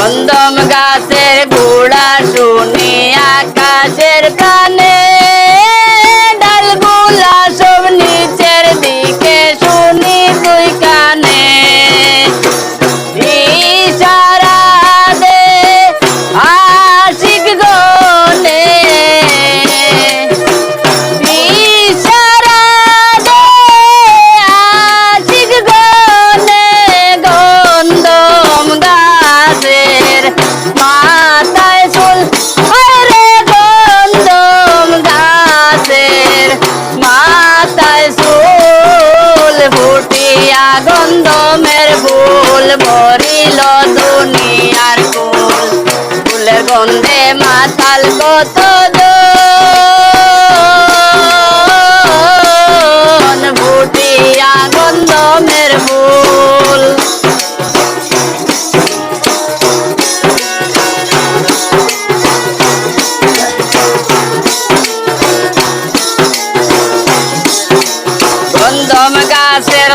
গন্ধম গাছের ঘোড়া শুনি আকাশের প্রাণে ডালগুলা সব নিচের দিকে শুনি দুই কানে ইশারা দে আশিক গনে ইশারা দে আশিক গনে গন্ধম গাছের মাথায় চুল রে গন্ধম গাছের মাথায় চুল ফুটিয়া গন্ধমের ফুল ভরিল দুনিয়ার কুল ফুলের গন্ধে মাতাল কত জন ফুটিয়া গন্ধমের ফুল গন্ধম গাছের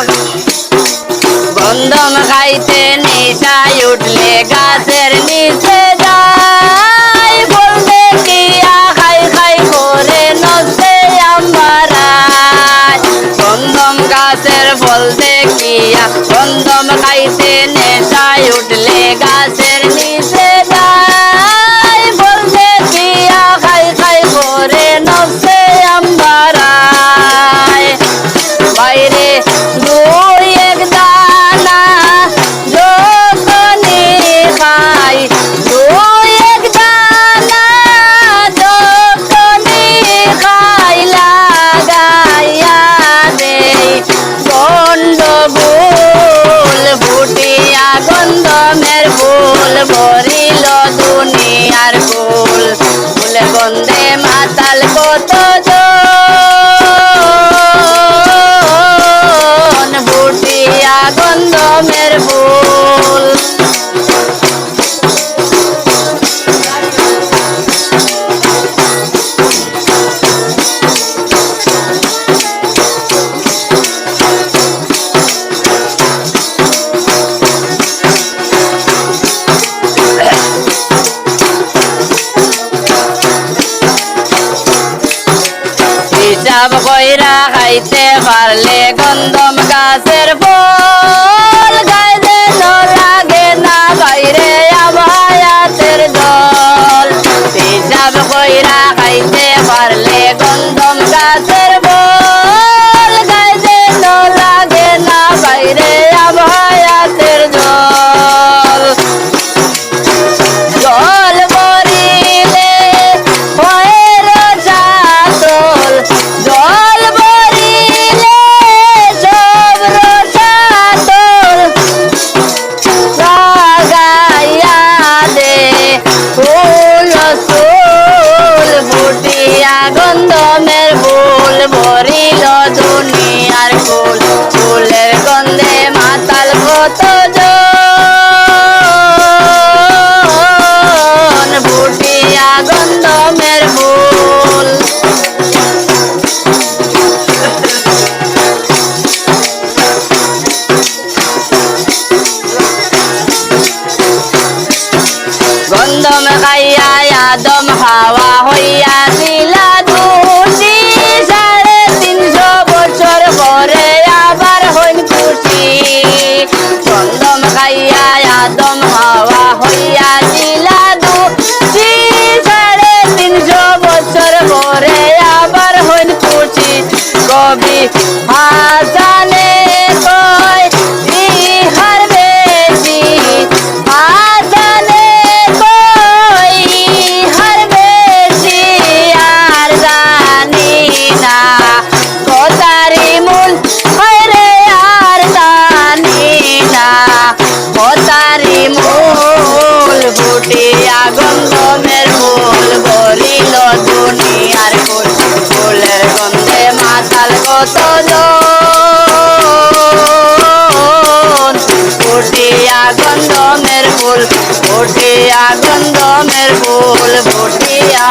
গন্ধম খাইতে নেশায় উঠলে গাছের নিচে যায় বলবে কিয়া খাই খাই করে নচে আমারায় গন্ধম গাছের ফল দেখিয়া গন্ধম খাইতে নেশায় উঠলে গাছের নিচে যায় বলবে কিয়া খাই খাই করে নচে আমারায় বাইরে দুই এক দানা যখনই খাই দুই এক দানা যখনই খাই লাগাইয়া দেই গন্ধফুল ফুটিয়া গন্ধমের ফুল ভরিল দুনিয়ার ফুল ফুলের গন্ধে মাতাল কত ফুটিয়া গন্ধমের ফুল হিসাব কইরা খাইতে পারলে গন্ধম গাছের ফল গাইতে লাগে না বাইরে আবায়াতের জল হিসাব কইরা খাইতে পারলে গন্ধম গাছের ফল গাইতে লাগে না বাইরে আবায়াতের জল জল ভরিলে হয় রসাতল জল ভরিলে সব রসাতল লাগাইয়া দে ফুল চুল ফুটিয়া গন্ধমের ফুল ভরিল দুনিয়ার ফুল ফুলের গন্ধে মাতাল কত জন ফুটিয়া গন্ধমের ফুল গন্ধম খাইয়া আদম হাওয়া হইয়া দিলা দুটি 350 বছর পরে আবার হইন খুশি গন্ধম খাইয়া আদম হাওয়া হইয়া দিলা দুটি 350 বছর পরে আবার হইন খুশি কবি হাসানে কয় ইহার বেশি হাসানে কয় ইহার বেশি আর জানি না কথারি মূল হরে আর জানি না কথারি মূল ফুটিয়া গন্ধমের ফুল ভরিল দুনিয়ার ফুল ফুলের গন্ধে মাতাল কত জন ফুটিয়া গন্ধমের ফুল ফুটিয়া গন্ধমের ফুল ফুটিয়া